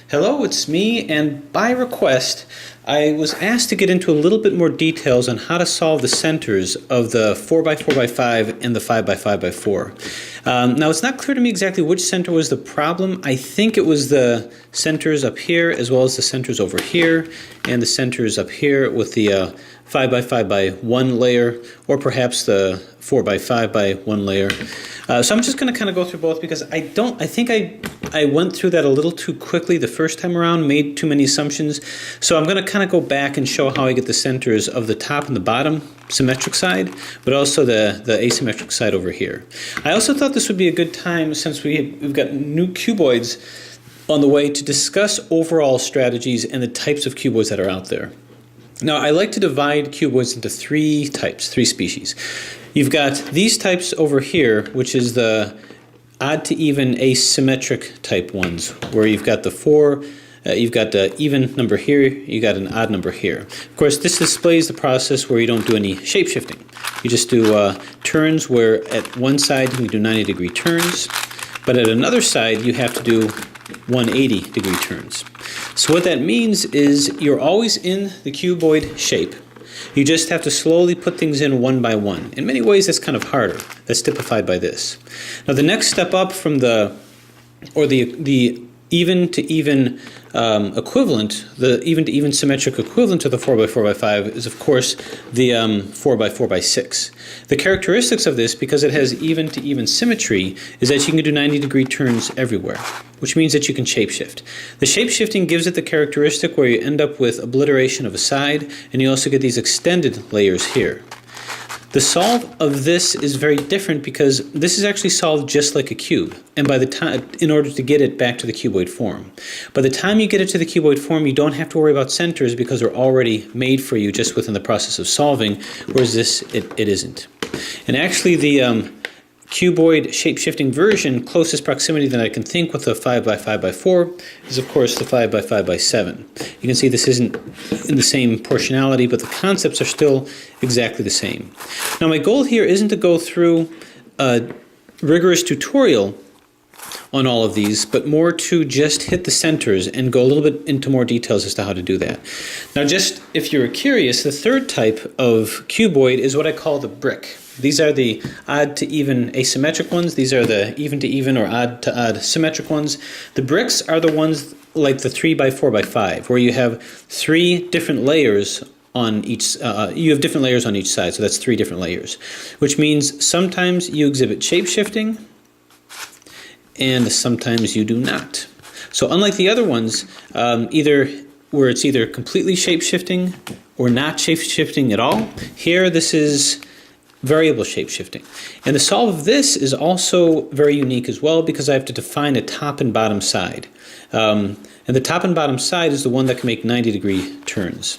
Hello, it's me, and by request, I was asked to get into a little bit more details on how to solve the centers of the 4x4x5 and the 5x5x4. Now, it's not clear to me exactly which center was the problem. I think it was the centers up here, as well as the centers over here, and the centers up here with the 5x5x1 layer, or perhaps the 4x5x1 layer. So I'm just going to kind of go through both because I think I went through that a little too quickly the first time around, made too many assumptions. So I'm going to kind of go back and show how I get the centers of the top and the bottom symmetric side, but also the asymmetric side over here. I also thought this would be a good time, since we've got new cuboids on the way, to discuss overall strategies and the types of cuboids that are out there. Now, I like to divide cuboids into three types, three species. You've got these types over here, which is the odd to even asymmetric type ones, where you've got you've got the even number here, you got an odd number here. Of course, this displays the process where you don't do any shape shifting. You just do turns, where at one side you do 90-degree turns, but at another side you have to do 180-degree turns. So what that means is you're always in the cuboid shape. You just have to slowly put things in one by one. In many ways, that's kind of harder. That's typified by this. Now, the next step up from the even to even equivalent, the even to even symmetric equivalent to the 4x4x5 is, of course, the 4x4x6. The characteristics of this, because it has even to even symmetry, is that you can do 90-degree turns everywhere, which means that you can shapeshift. The shapeshifting gives it the characteristic where you end up with obliteration of a side, and you also get these extended layers here. The solve of this is very different because this is actually solved just like a cube, and by the time, in order to get it back to the cuboid form. By the time you get it to the cuboid form, you don't have to worry about centers because they're already made for you just within the process of solving, whereas this, it isn't. And actually the cuboid shape-shifting version, closest proximity that I can think with a 5x5x4 is, of course, the 5x5x7. You can see this isn't in the same proportionality, but the concepts are still exactly the same. Now, my goal here isn't to go through a rigorous tutorial on all of these, but more to just hit the centers and go a little bit into more details as to how to do that. Now, just if you're curious, the third type of cuboid is what I call the brick. These are the odd to even asymmetric ones. These are the even to even or odd to odd symmetric ones. The bricks are the ones like the 3x4x5, where you have three different layers on each. You have different layers on each side, so that's three different layers, which means sometimes you exhibit shape shifting, and sometimes you do not. So unlike the other ones, either where it's either completely shape shifting or not shape shifting at all, here this is variable shape-shifting. And the solve of this is also very unique as well, because I have to define a top and bottom side. And the top and bottom side is the one that can make 90-degree turns.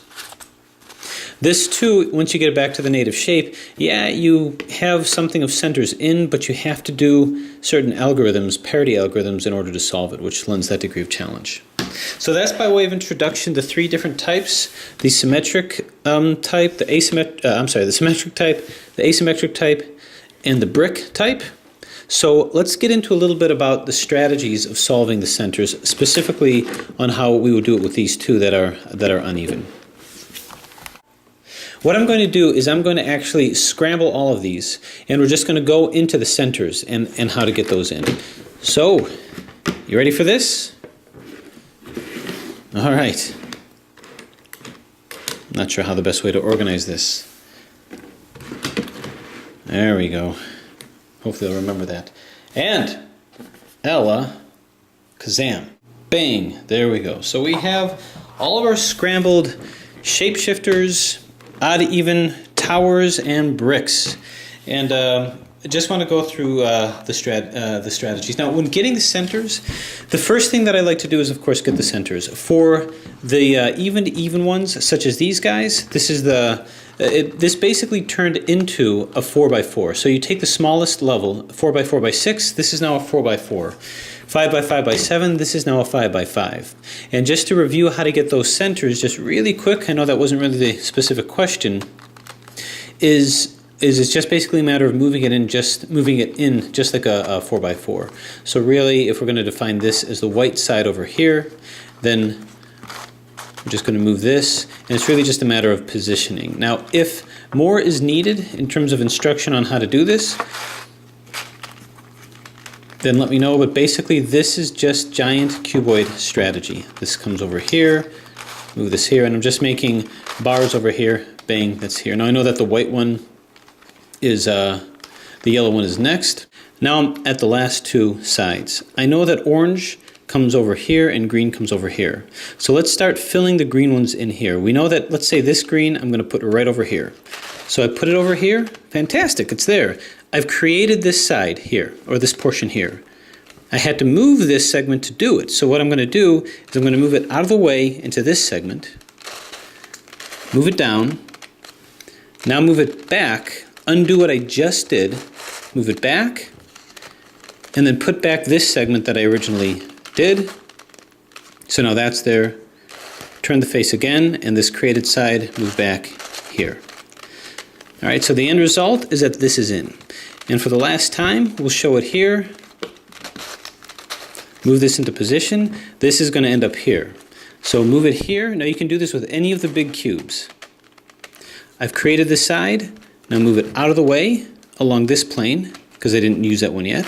This too, once you get it back to the native shape, yeah, you have something of centers in, but you have to do certain algorithms, parity algorithms, in order to solve it, which lends that degree of challenge. So that's by way of introduction to three different types: the symmetric type, the symmetric type, the asymmetric type, and the brick type. So let's get into a little bit about the strategies of solving the centers, specifically on how we would do it with these two that are uneven. What I'm going to do is I'm going to actually scramble all of these, and we're just going to go into the centers and how to get those in. So, you ready for this? All right. Not sure how the best way to organize this. There we go. Hopefully I'll remember that. And Ella Kazam. Bang. There we go. So we have all of our scrambled shapeshifters, odd even towers, and bricks. And I just want to go through the strategies. Now, when getting the centers, the first thing that I like to do is, of course, get the centers. For the even to even ones, such as these guys, this is this basically turned into a 4x4. So you take the smallest level, 4x4x6, this is now a 4x4. 5x5x7, this is now a 5x5. And just to review how to get those centers, just really quick, I know that wasn't really the specific question, is it's just basically a matter of moving it in just like a 4x4. So really, if we're going to define this as the white side over here, then I'm just going to move this, and it's really just a matter of positioning. Now, if more is needed in terms of instruction on how to do this, then let me know, but basically this is just giant cuboid strategy. This comes over here, move this here, and I'm just making bars over here, bang, that's here. Now I know that the white one is, the yellow one is next. Now I'm at the last two sides. I know that orange comes over here and green comes over here. So let's start filling the green ones in here. We know that, let's say this green, I'm going to put right over here. So I put it over here, fantastic, it's there. I've created this side here, or this portion here. I had to move this segment to do it. So what I'm going to do is I'm going to move it out of the way into this segment, move it down, now move it back, undo what I just did, move it back, and then put back this segment that I originally did. So now that's there. Turn the face again, and this created side move back here. All right, so the end result is that this is in. And for the last time, we'll show it here. Move this into position. This is going to end up here. So move it here. Now you can do this with any of the big cubes. I've created this side. Now move it out of the way along this plane, because I didn't use that one yet.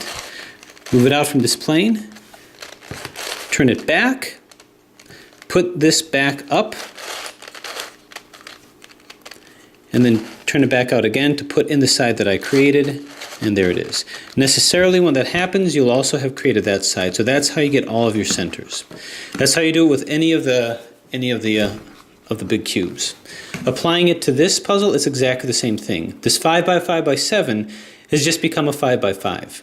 Move it out from this plane. Turn it back. Put this back up. And then turn it back out again to put in the side that I created, and there it is. Necessarily, when that happens, you'll also have created that side. So that's how you get all of your centers. That's how you do it with any of the big cubes. Applying it to this puzzle, it's exactly the same thing. This 5 by 5 by 7 has just become a 5 by 5.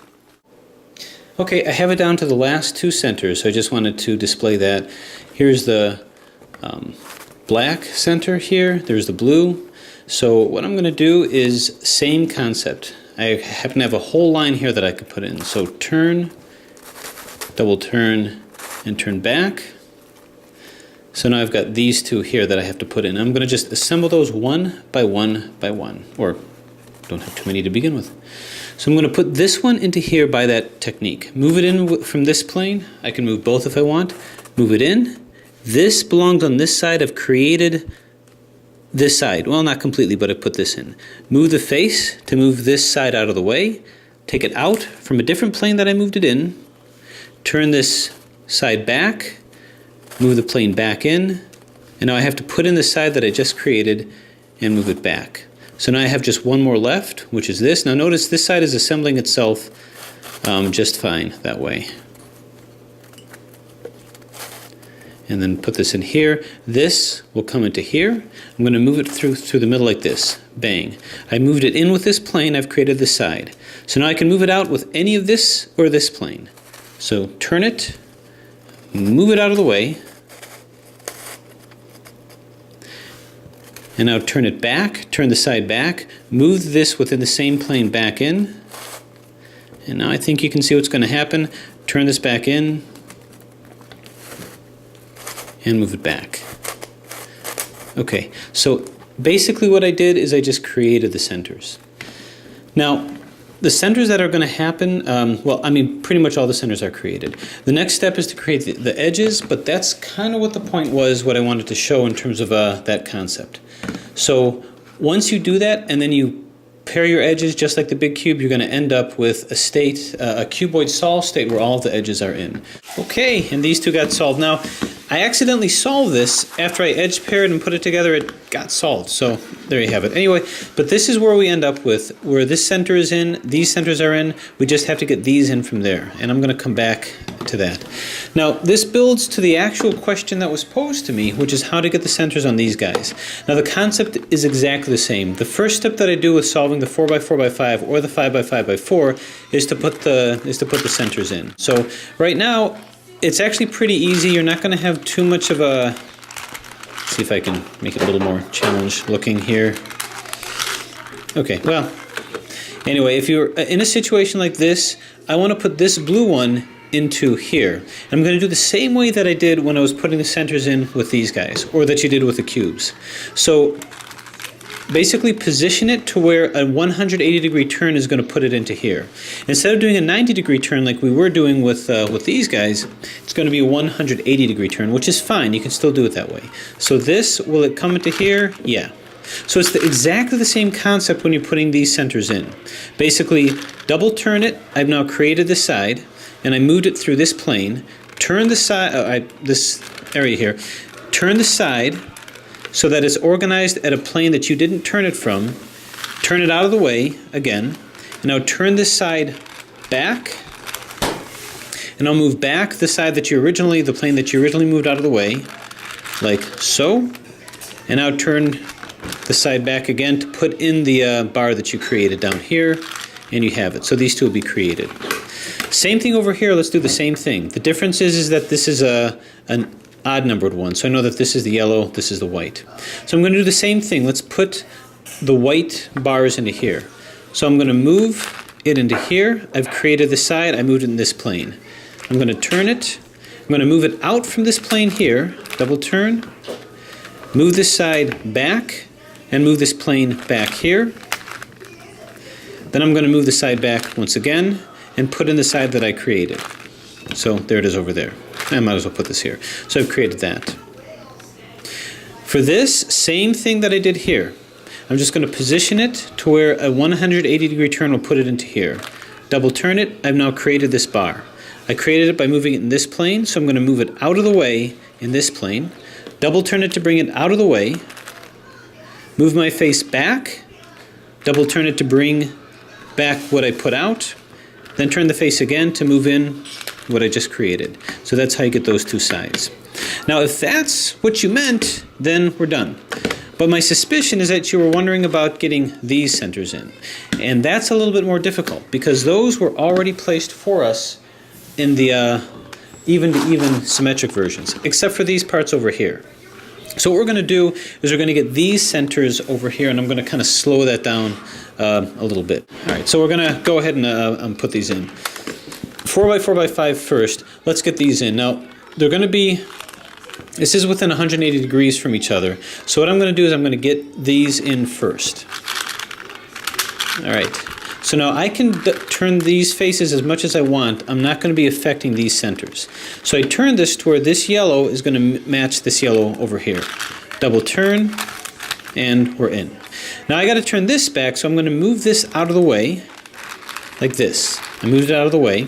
Okay, I have it down to the last two centers, so I just wanted to display that. Here's the black center here. There's the blue. So what I'm going to do is same concept. I happen to have a whole line here that I could put in. So turn, double turn, and turn back. So now I've got these two here that I have to put in. I'm going to just assemble those one by one by one, or don't have too many to begin with. So I'm going to put this one into here by that technique. Move it in from this plane. I can move both if I want. Move it in. This belongs on this side. I've created this side. Well, not completely, but I put this in. Move the face to move this side out of the way. Take it out from a different plane that I moved it in. Turn this side back. Move the plane back in. And now I have to put in the side that I just created and move it back. So now I have just one more left, which is this. Now notice this side is assembling itself just fine that way. And then put this in here. This will come into here. I'm going to move it through the middle like this. Bang. I moved it in with this plane. I've created the side. So now I can move it out with any of this or this plane. So turn it, move it out of the way, and now turn it back, turn the side back, move this within the same plane back in, and now I think you can see what's going to happen. Turn this back in, and move it back. Okay, so basically what I did is I just created the centers. Now, the centers that are going to happen, well, I mean, pretty much all the centers are created. The next step is to create the edges, but that's kind of what the point was, what I wanted to show in terms of that concept. So once you do that, and then you pair your edges just like the big cube, you're going to end up with a state, a cuboid solved state where all the edges are in. Okay, and these two got solved. Now, I accidentally solved this after I edge paired and put it together. It got solved, so there you have it. Anyway, but this is where we end up with, where this center is in, these centers are in, we just have to get these in from there, and I'm going to come back to that. Now, this builds to the actual question that was posed to me, which is how to get the centers on these guys. Now, the concept is exactly the same. The first step that I do with solving the 4 by 4 by 5 or the 5 by 5 by 4 is to put the centers in. So right now, it's actually pretty easy. You're not going to have too much of a... Let's see if I can make it a little more challenge looking here. Okay, well, anyway, if you're in a situation like this, I want to put this blue one into here. I'm going to do the same way that I did when I was putting the centers in with these guys, or that you did with the cubes. So basically position it to where a 180-degree turn is going to put it into here. Instead of doing a 90-degree turn like we were doing with these guys, it's going to be a 180-degree turn, which is fine. You can still do it that way. So this, will it come into here? Yeah. So it's exactly the same concept when you're putting these centers in. Basically, double turn it. I've now created the side, and I moved it through this plane. Turn the side, this area here. Turn the side so that it's organized at a plane that you didn't turn it from. Turn it out of the way again. And now turn this side back. And I'll move back the side that the plane that you originally moved out of the way, like so. And now turn the side back again to put in the bar that you created down here, and you have it. So these two will be created. Same thing over here. Let's do the same thing. The difference is that this is an odd numbered one. So I know that this is the yellow, this is the white. So I'm going to do the same thing. Let's put the white bars into here. So I'm going to move it into here. I've created the side. I moved it in this plane. I'm going to turn it. I'm going to move it out from this plane here. Double turn. Move this side back and move this plane back here. Then I'm going to move the side back once again and put in the side that I created. So there it is over there. I might as well put this here. So I've created that. For this, same thing that I did here. I'm just going to position it to where a 180-degree turn will put it into here. Double turn it. I've now created this bar. I created it by moving it in this plane, so I'm going to move it out of the way in this plane. Double turn it to bring it out of the way. Move my face back. Double turn it to bring back what I put out. Then turn the face again to move in what I just created. So that's how you get those two sides. Now if that's what you meant, then we're done. But my suspicion is that you were wondering about getting these centers in. And that's a little bit more difficult because those were already placed for us in the even-to-even symmetric versions, except for these parts over here. So what we're going to do is we're going to get these centers over here, and I'm going to kind of slow that down a little bit. All right, so we're going to go ahead and put these in. 4x4x5 first. Let's get these in. Now, they're going to be, this is within 180 degrees from each other. So what I'm going to do is I'm going to get these in first. All right. So now I can turn these faces as much as I want. I'm not going to be affecting these centers. So I turn this to where this yellow is going to match this yellow over here. Double turn, and we're in. Now I got to turn this back, so I'm going to move this out of the way, like this. I moved it out of the way.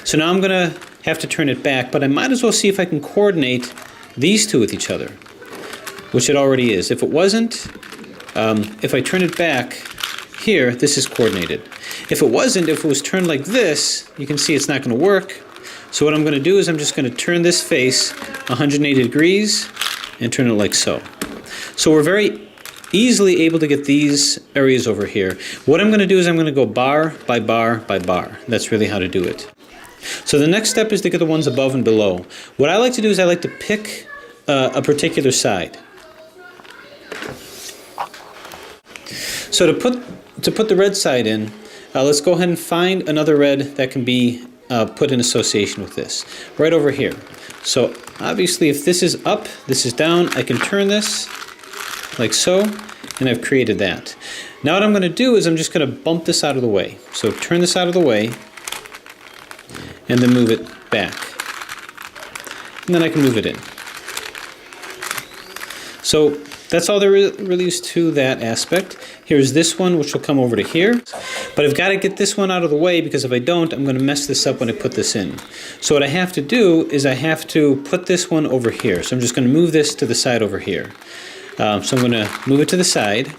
So now I'm going to have to turn it back, but I might as well see if I can coordinate these two with each other, which it already is. If it wasn't, if I turn it back, here, this is coordinated. If it wasn't, if it was turned like this, you can see it's not going to work. So what I'm going to do is I'm just going to turn this face 180 degrees and turn it like so. So we're very easily able to get these areas over here. What I'm going to do is I'm going to go bar by bar by bar. That's really how to do it. So the next step is to get the ones above and below. What I like to do is I like to pick a particular side. So to put the red side in, let's go ahead and find another red that can be put in association with this. Right over here. So obviously if this is up, this is down, I can turn this like so, and I've created that. Now what I'm going to do is I'm just going to bump this out of the way. So turn this out of the way, and then move it back. And then I can move it in. So that's all there really is to that aspect. Here's this one, which will come over to here. But I've got to get this one out of the way, because if I don't, I'm going to mess this up when I put this in. So what I have to do is I have to put this one over here. So I'm just going to move this to the side over here. So I'm going to move it to the side.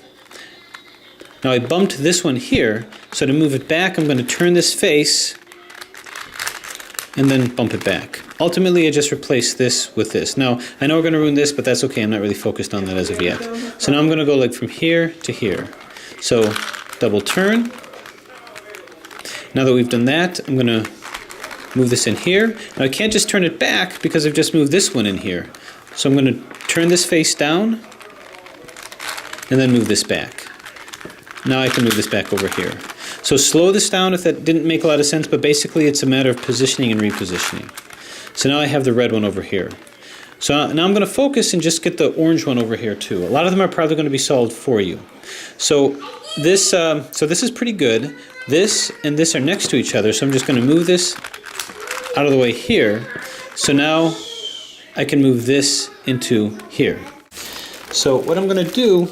Now I bumped this one here, so to move it back, I'm going to turn this face and then bump it back. Ultimately, I just replace this with this. Now, I know we're going to ruin this, but that's okay. I'm not really focused on that as of yet. So now I'm going to go like from here to here. So double turn. Now that we've done that, I'm going to move this in here. Now I can't just turn it back because I've just moved this one in here. So I'm going to turn this face down and then move this back. Now I can move this back over here. So slow this down if that didn't make a lot of sense, but basically it's a matter of positioning and repositioning. So now I have the red one over here. So now I'm going to focus and just get the orange one over here too. A lot of them are probably going to be solved for you. So this is pretty good. This and this are next to each other, so I'm just going to move this out of the way here. So now I can move this into here. So what I'm going to do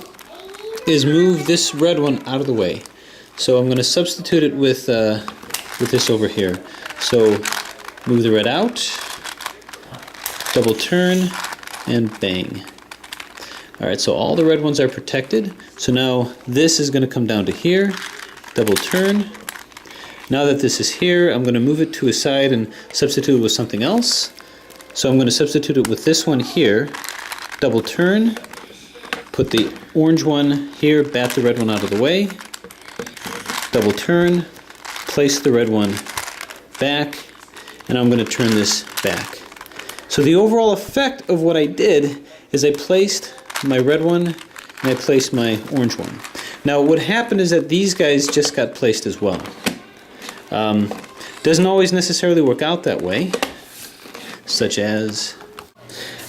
is move this red one out of the way. So I'm going to substitute it with this over here. So move the red out, double turn, and bang. Alright, so all the red ones are protected. So now this is going to come down to here, double turn. Now that this is here, I'm going to move it to a side and substitute it with something else. So I'm going to substitute it with this one here, double turn, put the orange one here, bat the red one out of the way, double turn, place the red one back, and I'm going to turn this back. So the overall effect of what I did is I placed my red one and I placed my orange one. Now what happened is that these guys just got placed as well. Doesn't always necessarily work out that way, such as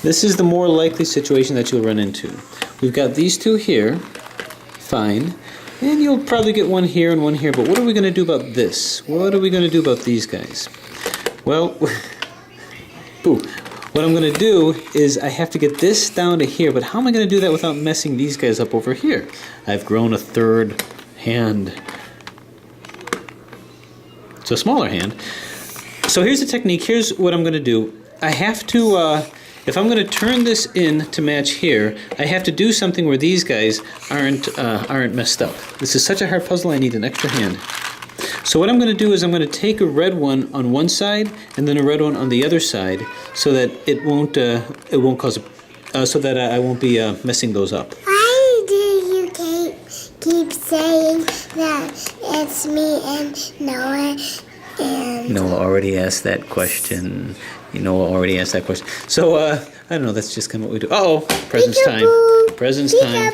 this is the more likely situation that you'll run into. We've got these two here, fine, and you'll probably get one here and one here, but what are we going to do about this? What are we going to do about these guys? Well, boo. What I'm going to do is I have to get this down to here, but how am I going to do that without messing these guys up over here? I've grown a third hand. It's a smaller hand. So here's the technique. Here's what I'm going to do. I have to, if I'm going to turn this in to match here, I have to do something where these guys aren't messed up. This is such a hard puzzle, I need an extra hand. So what I'm going to do is I'm going to take a red one on one side and then a red one on the other side, so that it won't cause, so that I won't be messing those up. Why do you keep saying that it's me and Noah? Noah already asked that question. Noah already asked that question. So I don't know. That's just kind of what we do. Uh-oh, presents time. Presents time.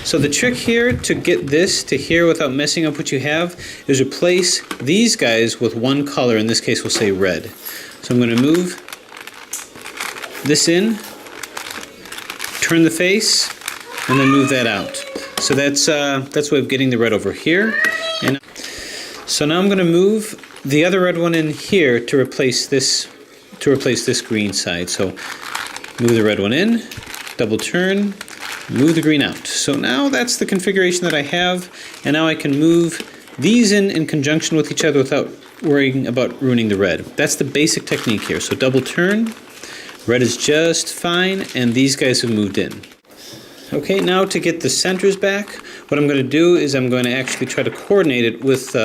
So the trick here to get this to here without messing up what you have is replace these guys with one color. In this case, we'll say red. So I'm going to move this in, turn the face, and then move that out. So that's a way of getting the red over here. And so now I'm going to move the other red one in here to replace this green side. So move the red one in, double turn, move the green out. So now that's the configuration that I have, and now I can move these in conjunction with each other without worrying about ruining the red. That's the basic technique here. So double turn, red is just fine, and these guys have moved in. Okay, now to get the centers back, what I'm going to do is I'm going to actually try to coordinate it with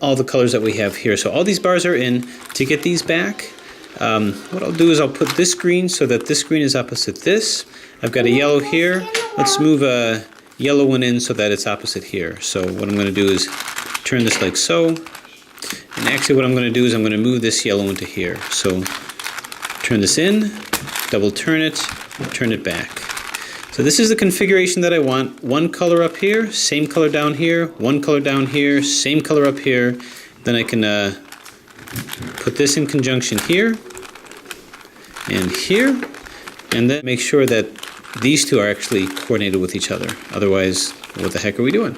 all the colors that we have here. So all these bars are in. To get these back, what I'll do is I'll put this green so that this green is opposite this. I've got a yellow here. Let's move a yellow one in so that it's opposite here. So what I'm going to do is turn this like so. And actually what I'm going to do is I'm going to move this yellow into here. So turn this in, double turn it back. So this is the configuration that I want. One color up here, same color down here, one color down here, same color up here. Then I can put this in conjunction here and here, and then make sure that these two are actually coordinated with each other. Otherwise, what the heck are we doing?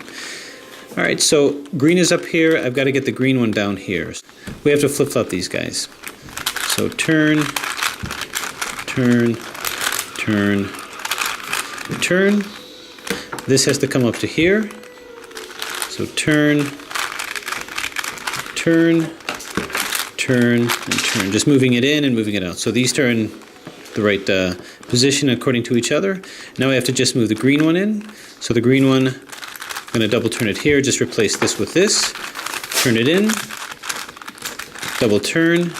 All right, so green is up here. I've got to get the green one down here. We have to flip-flop these guys. So turn, turn, turn, turn. This has to come up to here. So turn, turn, turn, and turn. Just moving it in and moving it out. So these are in the right position according to each other. Now we have to just move the green one in. So the green one, I'm going to double turn it here. Just replace this with this. Turn it in. Double turn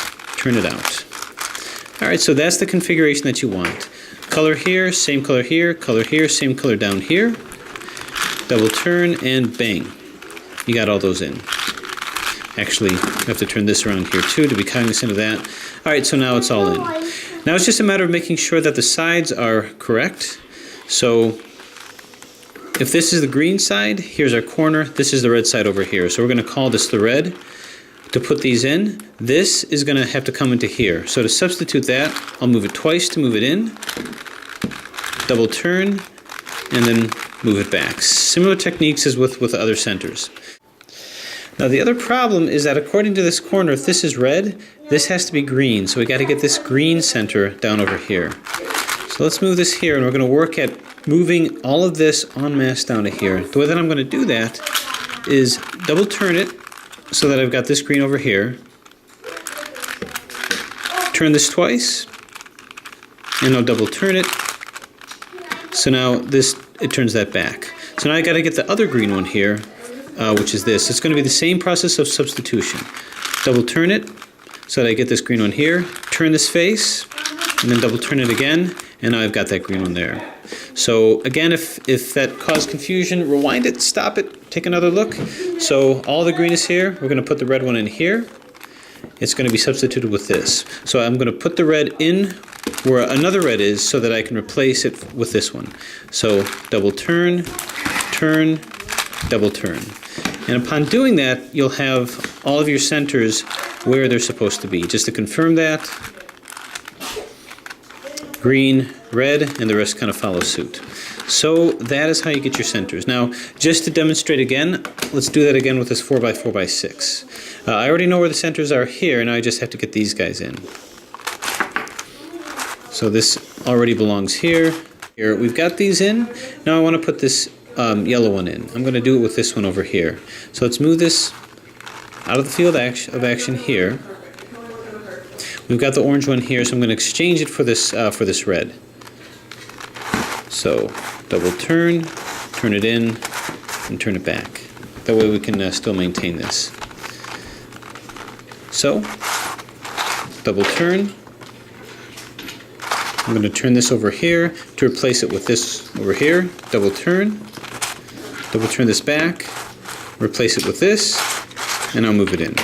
it out. All right, so that's the configuration that you want. Color here, same color here, same color down here. Double turn and bang. You got all those in. Actually, I have to turn this around here too to be cognizant of that. All right, so now it's all in. Now it's just a matter of making sure that the sides are correct. So if this is the green side, here's our corner. This is the red side over here. So we're going to call this the red. to put these in, this is going to have to come into here. So to substitute that, I'll move it twice to move it in, double turn, and then move it back. Similar techniques as with other centers. Now the other problem is that according to this corner, if this is red, this has to be green. So we got to get this green center down over here. So let's move this here, and we're going to work at moving all of this en masse down to here. The way that I'm going to do that is double turn it so that I've got this green over here. Turn this twice, and I'll double turn it. So now it turns that back. So now I got to get the other green one here, which is this. It's going to be the same process of substitution. Double turn it so that I get this green one here. Turn this face, and then double turn it again, and now I've got that green one there. So again, if that caused confusion, rewind it, stop it, take another look. So all the green is here. We're going to put the red one in here. It's going to be substituted with this. So I'm going to put the red in where another red is so that I can replace it with this one. So double turn, turn, double turn. And upon doing that, you'll have all of your centers where they're supposed to be. Just to confirm that, green, red, and the rest kind of follow suit. So that is how you get your centers. Now, just to demonstrate again, let's do that again with this 4x4x6. I already know where the centers are here, and now I just have to get these guys in. So this already belongs here. Here, we've got these in. Now I want to put this yellow one in. I'm going to do it with this one over here. So let's move this out of the field of action here. We've got the orange one here, so I'm going to exchange it for this red. So double turn, turn it in, and turn it back. That way we can still maintain this. So double turn. I'm going to turn this over here to replace it with this over here. Double turn this back, replace it with this, and I'll move it in.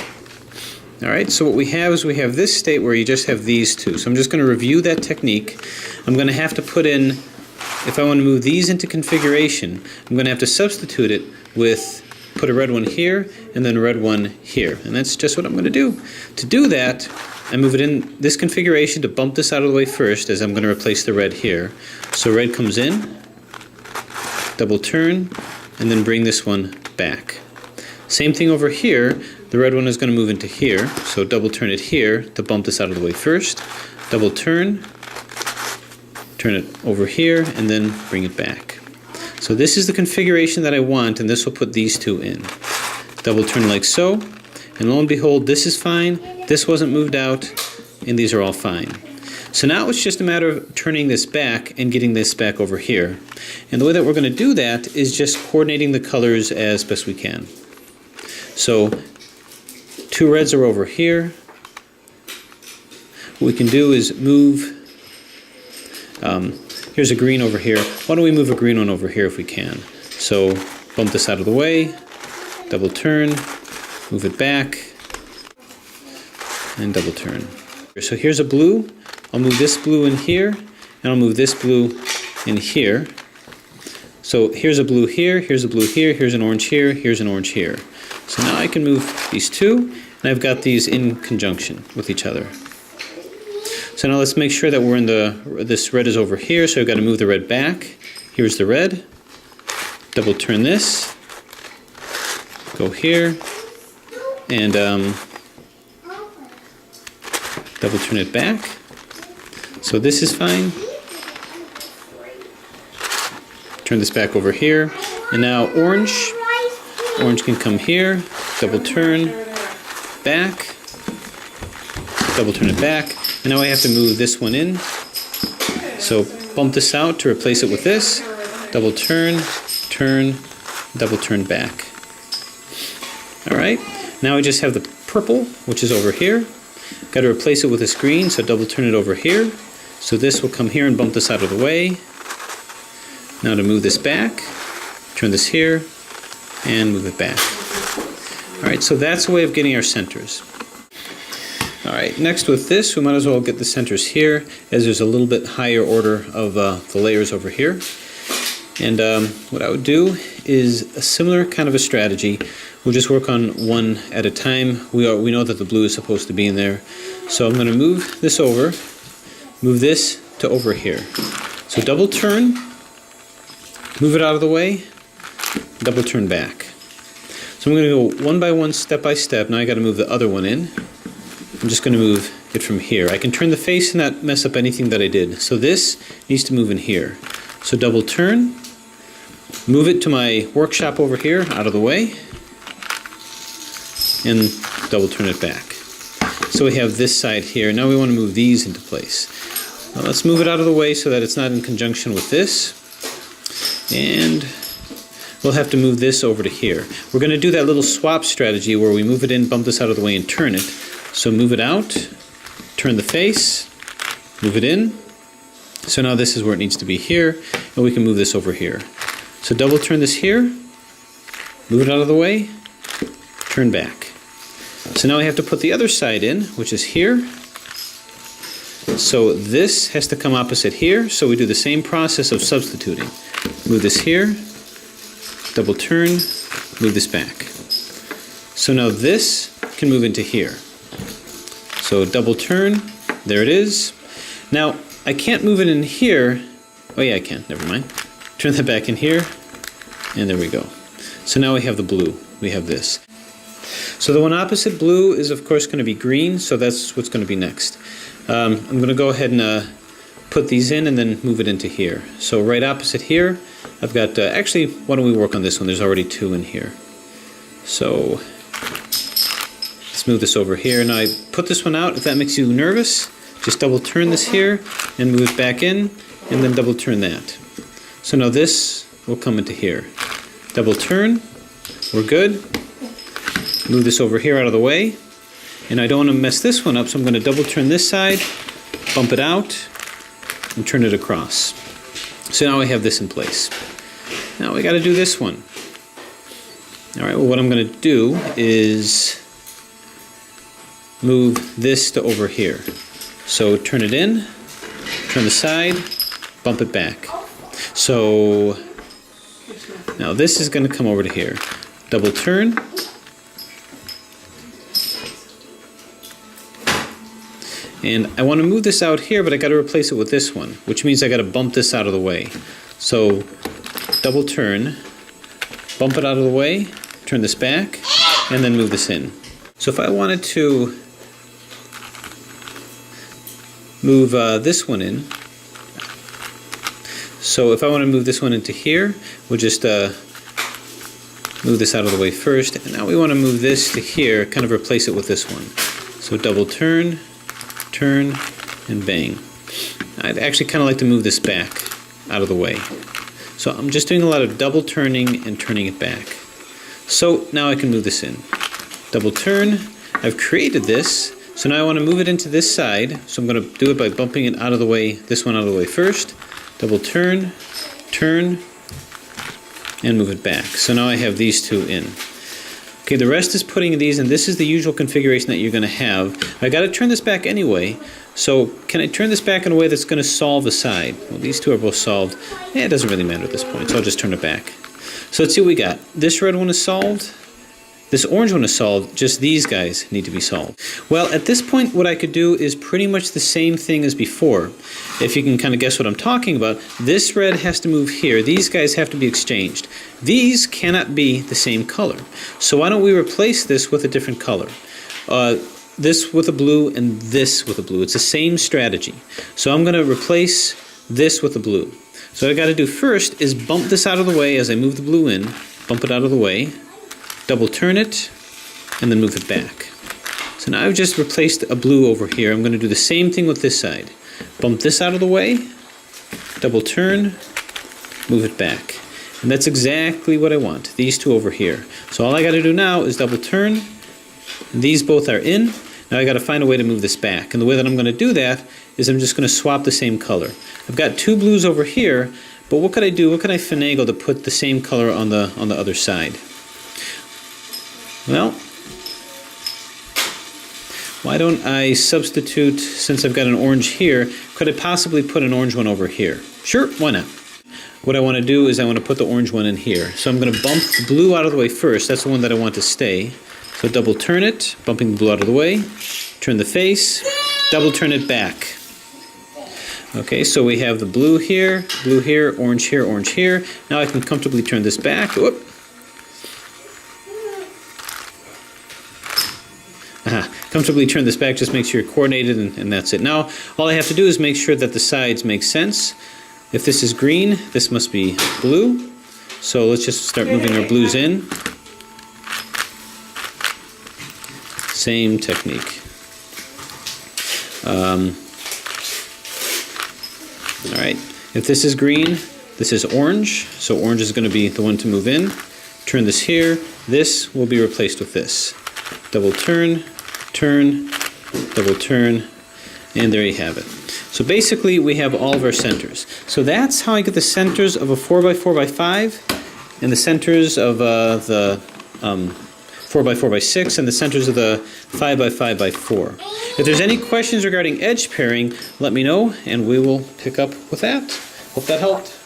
Alright, so what we have is we have this state where you just have these two. So I'm just going to review that technique. I'm going to have to put in, if I want to move these into configuration, I'm going to have to substitute it with, put a red one here, and then a red one here. And that's just what I'm going to do. To do that, I move it in this configuration to bump this out of the way first, as I'm going to replace the red here. So red comes in, double turn, and then bring this one back. Same thing over here. The red one is going to move into here, so double turn it here to bump this out of the way first. Double turn it over here, and then bring it back. So this is the configuration that I want, and this will put these two in. Double turn like so, and lo and behold, this is fine, this wasn't moved out, and these are all fine. So now it's just a matter of turning this back and getting this back over here. And the way that we're going to do that is just coordinating the colors as best we can. So two reds are over here. What we can do is move, here's a green over here. Why don't we move a green one over here if we can? So bump this out of the way, double turn, move it back, and double turn. So here's a blue. I'll move this blue in here, and I'll move this blue in here. So here's a blue here, here's a blue here, here's an orange here, here's an orange here. So now I can move these two, and I've got these in conjunction with each other. So now let's make sure that we're in this red is over here, so I've got to move the red back. Here's the red. Double turn this. Go here. And double turn it back. So this is fine. Turn this back over here. And now orange. Orange can come here. Double turn. Back. Double turn it back. And now I have to move this one in. So bump this out to replace it with this. Double turn, turn, double turn back. Alright, now I just have the purple, which is over here. Got to replace it with this green, so double turn it over here. So this will come here and bump this out of the way. Now to move this back, turn this here, and move it back. Alright, so that's a way of getting our centers. Alright, next with this, we might as well get the centers here, as there's a little bit higher order of the layers over here. And what I would do is a similar kind of a strategy. We'll just work on one at a time. We know that the blue is supposed to be in there. So I'm going to move this over, move this to over here. So double turn, move it out of the way, double turn back. So I'm going to go one by one, step by step. Now I got to move the other one in. I'm just going to move it from here. I can turn the face and not mess up anything that I did. So this needs to move in here. So double turn, move it to my workshop over here, out of the way, and double turn it back. So we have this side here. Now we want to move these into place. Now let's move it out of the way so that it's not in conjunction with this. And we'll have to move this over to here. We're going to do that little swap strategy where we move it in, bump this out of the way, and turn it. So move it out, turn the face, move it in. So now this is where it needs to be here, and we can move this over here. So double turn this here, move it out of the way, turn back. So now we have to put the other side in, which is here. So this has to come opposite here, so we do the same process of substituting. Move this here, double turn, move this back. So now this can move into here. So double turn, there it is. Now I can't move it in here. Oh yeah, I can, never mind. Turn that back in here, and there we go. So now we have the blue, we have this. So the one opposite blue is of course going to be green, so that's what's going to be next. I'm going to go ahead and put these in and then move it into here. So right opposite here, I've got, actually, why don't we work on this one? There's already two in here. So let's move this over here. Now I put this one out. If that makes you nervous, just double turn this here and move it back in, and then double turn that. So now this will come into here. Double turn, we're good. Move this over here out of the way. And I don't want to mess this one up, so I'm going to double turn this side, bump it out, and turn it across. So now we have this in place. Now we got to do this one. Alright, well what I'm going to do is move this to over here. So turn it in, turn the side, bump it back. So now this is going to come over to here. Double turn. And I want to move this out here, but I got to replace it with this one, which means I got to bump this out of the way. So double turn, bump it out of the way, turn this back, and then move this in. So if I wanted to move this one in, so if I want to move this one into here, we'll just move this out of the way first, and now we want to move this to here, kind of replace it with this one. So double turn, turn, and bang. I'd actually kind of like to move this back out of the way. So I'm just doing a lot of double turning and turning it back. So now I can move this in. Double turn. I've created this. So now I want to move it into this side. So I'm going to do it by bumping it out of the way, this one out of the way first. Double turn, turn, and move it back. So now I have these two in. Okay, the rest is putting these in. This is the usual configuration that you're going to have. I got to turn this back anyway. So can I turn this back in a way that's going to solve the side? Well, these two are both solved. Yeah, it doesn't really matter at this point, so I'll just turn it back. So let's see what we got. This red one is solved. This orange one is solved. Just these guys need to be solved. Well, at this point, what I could do is pretty much the same thing as before. If you can kind of guess what I'm talking about, this red has to move here. These guys have to be exchanged. These cannot be the same color. So why don't we replace this with a different color? This with a blue and this with a blue. It's the same strategy. So I'm going to replace this with a blue. So what I got to do first is bump this out of the way as I move the blue in. Bump it out of the way. Double turn it, and then move it back. So now I've just replaced a blue over here. I'm going to do the same thing with this side. Bump this out of the way, double turn, move it back. And that's exactly what I want, these two over here. So all I got to do now is double turn, and these both are in. Now I got to find a way to move this back. And the way that I'm going to do that is I'm just going to swap the same color. I've got two blues over here, but what could I do? What could I finagle to put the same color on the other side? Well, why don't I substitute, since I've got an orange here, could I possibly put an orange one over here? Sure, why not? what I want to do is I want to put the orange one in here. So I'm going to bump the blue out of the way first. That's the one that I want to stay. So double turn it, bumping the blue out of the way. Turn the face, double turn it back. Okay, so we have the blue here, orange here, orange here. Now I can comfortably turn this back. Whoop. Comfortably turn this back, just make sure you're coordinated, and that's it. Now, all I have to do is make sure that the sides make sense. If this is green, this must be blue. So let's just start moving our blues in. Same technique. All right, if this is green, this is orange. So orange is going to be the one to move in. Turn this here. This will be replaced with this. Double turn, turn, double turn, and there you have it. So basically we have all of our centers. So that's how I get the centers of a 4x4x5 and the centers of the 4x4x6 and the centers of the 5x5x4. If there's any questions regarding edge pairing, let me know and we will pick up with that. Hope that helped.